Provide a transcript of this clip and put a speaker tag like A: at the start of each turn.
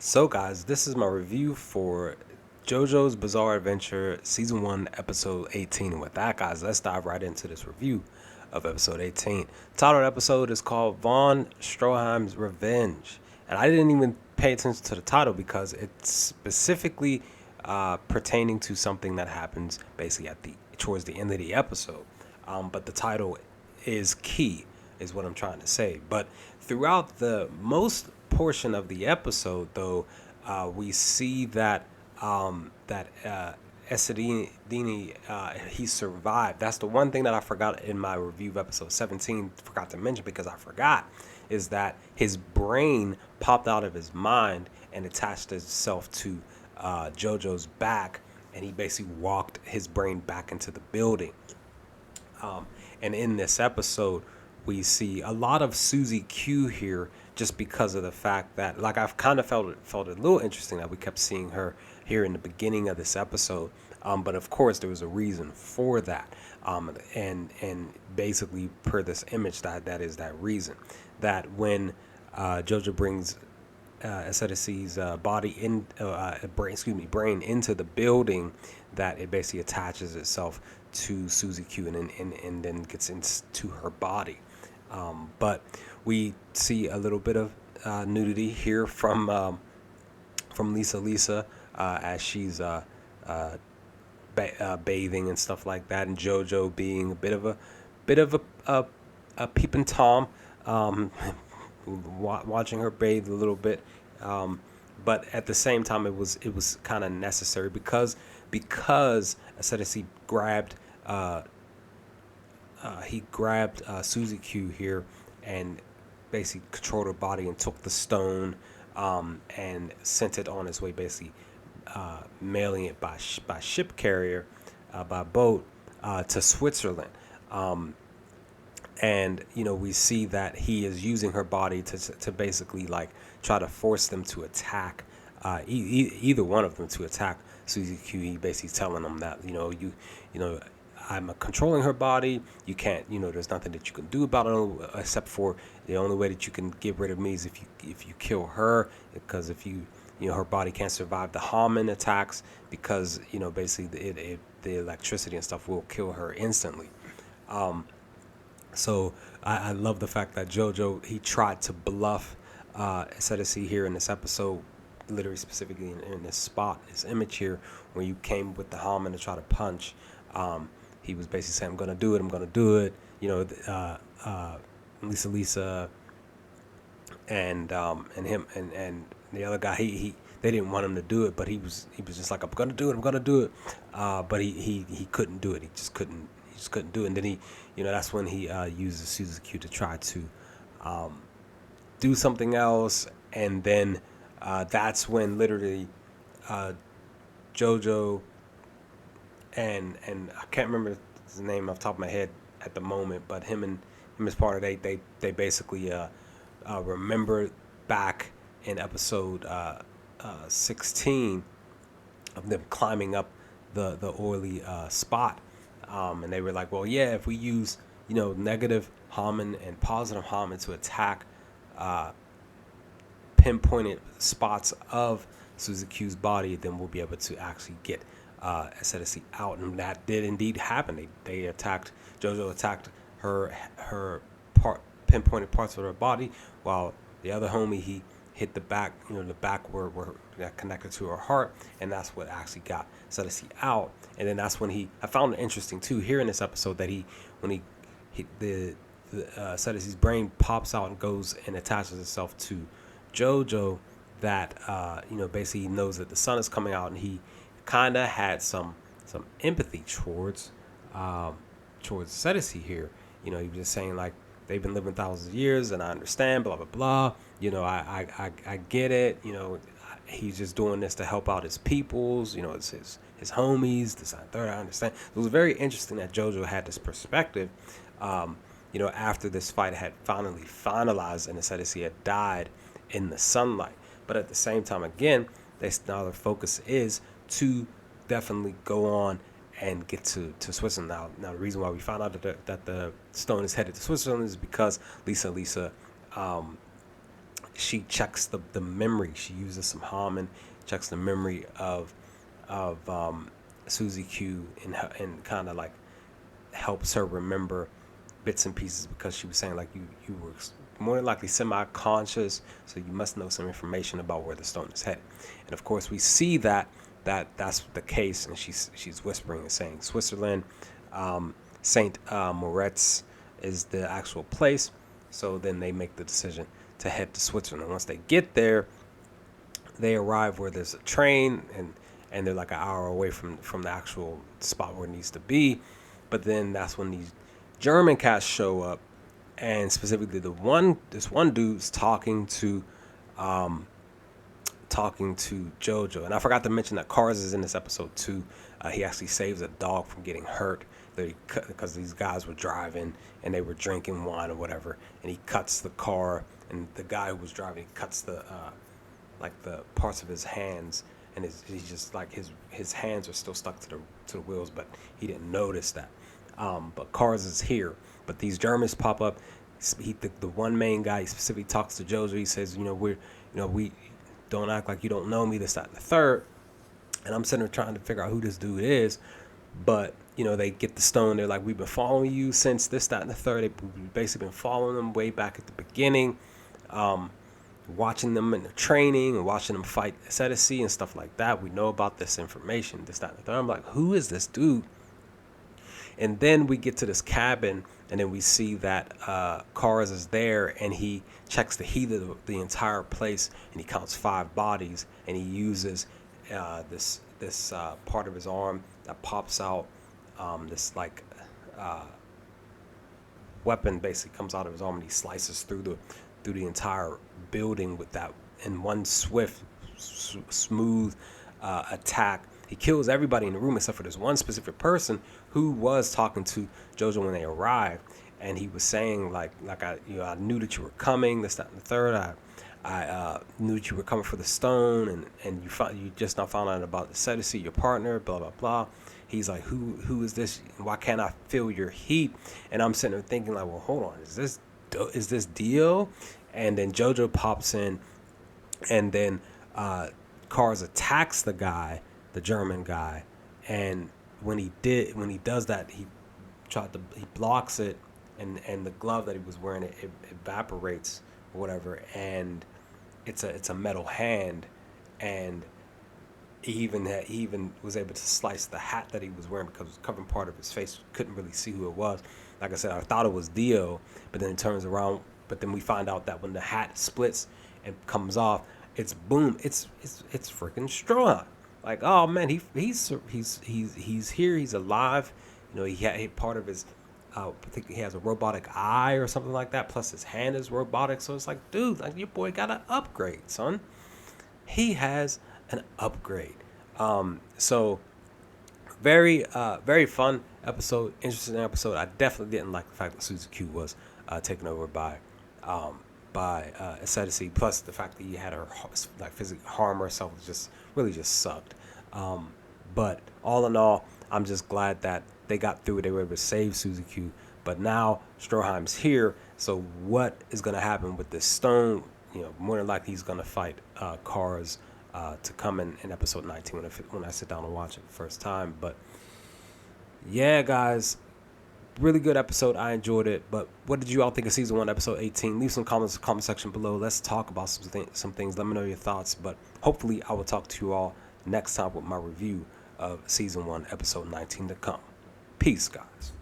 A: So, guys, this is my review for JoJo's Bizarre Adventure Season 1, Episode 18. And with that, guys, let's dive right into this review of Episode 18. The title of the episode is called Von Stroheim's Revenge. And I didn't even pay attention to the title because it's specifically pertaining to something that happens basically towards the end of the episode. But the title is key, is what I'm trying to say. But throughout the most portion of the episode, though, we see that Esadini, he survived. That's the one thing that I forgot in my review of episode 17, forgot to mention because I forgot, is that his brain popped out of his mind and attached itself to JoJo's back, and he basically walked his brain back into the building. And in this episode, we see a lot of Suzy Q here, just because of the fact that, like, I've kind of felt it a little interesting that we kept seeing her here in the beginning of this episode. But of course, there was a reason for that. And basically, per this image, that is that reason. That when JoJo brings Asetisi's brain into the building, that it basically attaches itself to Suzy Q and then gets into her body. But we see a little bit of nudity here from Lisa as she's bathing and stuff like that, and JoJo being a bit of a peeping tom, watching her bathe a little bit. But at the same time, it was kind of necessary because Asetisi grabbed Suzy Q here and basically controlled her body and took the stone and sent it on its way, basically mailing it by ship carrier, by boat, to Switzerland. And we see that he is using her body to basically like try to force them to attack either one of them to attack Suzy Q. He basically telling them that I'm controlling her body. You can't, there's nothing that you can do about it except for the only way that you can get rid of me is if you kill her, because if her body can't survive the Hamen attacks, because basically the electricity and stuff will kill her instantly. So I love the fact that JoJo, he tried to bluff Asetisi here in this episode, literally specifically in this spot, this image here, where you came with the Hamen to try to punch. He was basically saying, I'm going to do it. Lisa, and him and the other guy, they didn't want him to do it, but he was just like, I'm going to do it. But he couldn't do it. He just couldn't do it. And then that's when he uses Suzy Q to try to do something else. And then that's when literally JoJo and I can't remember his name off the top of my head at the moment, but him as part of they basically remember back in episode 16 of them climbing up the oily spot, and they were like, well, yeah, if we use negative Hamen and positive Hamen to attack pinpointed spots of Suzy Q's body, then we'll be able to actually get Asetisi out. And that did indeed happen. They attacked, JoJo attacked her pinpointed parts of her body, while the other homie, he hit the back, the back where that connected to her heart, and that's what actually got Asetisi out. And then that's when I found it interesting too here in this episode that when he hit the Asetisi's brain pops out and goes and attaches itself to JoJo, that basically he knows that the sun is coming out, and he kind of had some empathy towards Asetisi here. He was just saying, like, they've been living thousands of years, and I understand, blah blah blah. I get it. He's just doing this to help out his peoples. It's his homies. This and third. I understand. It was very interesting that JoJo had this perspective. After this fight had finally finalized and Asetisi had died in the sunlight. But at the same time, again, now their focus is to definitely go on and get to Switzerland. Now the reason why we found out that the stone is headed to Switzerland is because Lisa she checks the memory. She uses some Hamen, checks the memory of Suzy Q, and kind of like helps her remember bits and pieces, because she was saying like you were more than likely semi-conscious, so you must know some information about where the stone is headed. And of course we see that's the case, and she's whispering and saying Switzerland, Saint Moritz is the actual place. So then they make the decision to head to Switzerland. Once they get there, they arrive where there's a train, and they're like an hour away from the actual spot where it needs to be. But then that's when these German cats show up, and specifically this one dude's talking to JoJo. And I forgot to mention that Cars is in this episode too. He actually saves a dog from getting hurt because these guys were driving and they were drinking wine or whatever, and he cuts the car, and the guy who was driving, he cuts the parts of his hands, and he's just like his hands are still stuck to the wheels, but he didn't notice that. But Cars is here, but these Germans pop up. The one main guy, he specifically talks to JoJo. He says, we don't act like you don't know me, this, that, and the third. And I'm sitting there trying to figure out who this dude is. But, they get the stone. They're like, we've been following you since this, that, and the third. They've basically been following them way back at the beginning, watching them in their training and watching them fight Asetici and stuff like that. We know about this information, this, that, and the third. I'm like, who is this dude? And then we get to this cabin, and then we see that Cars is there, and he checks the heat of the entire place, and he counts 5 bodies, and he uses this part of his arm that pops out. This weapon basically comes out of his arm, and he slices through the entire building with that in one swift, smooth attack. He kills everybody in the room except for this one specific person who was talking to JoJo when they arrived, and he was saying like I knew that you were coming, this, that, and the third. I knew that you were coming for the stone, and you just now found out about the Asetici, your partner, blah blah blah. He's like, who is this? Why can't I feel your heat? And I'm sitting there thinking like, well, hold on, is this Dio? And then JoJo pops in, and then Cars attacks the German guy, and when he does that, he blocks it, and the glove that he was wearing, it evaporates or whatever, and it's a metal hand, and he even was able to slice the hat that he was wearing because it was covering part of his face. Couldn't really see who it was. Like I said, I thought it was Dio, but then it turns around. But then we find out that when the hat splits and comes off, it's boom. It's freaking Stroheim. Like, oh man, he's here. He's alive. He had part of his. I think he has a robotic eye or something like that. Plus his hand is robotic. So it's like, dude, like your boy got an upgrade, son. He has an upgrade. So very fun episode, interesting episode. I definitely didn't like the fact that Suzy Q was taken over by Asetici. Plus the fact that he had her physically harm herself just sucked. But all in all, I'm just glad that they got through it. They were able to save Suzy Q. But now Stroheim's here. So what is going to happen with this stone? More than likely he's going to fight Cars to come in episode 19 when I sit down and watch it the first time. But yeah, guys, really good episode. I enjoyed it. But what did you all think of season 1, episode 18? Leave some comments in the comment section below. Let's talk about some things. Let me know your thoughts. But hopefully I will talk to you all next time with my review of season 1, episode 19 to come. Peace, guys.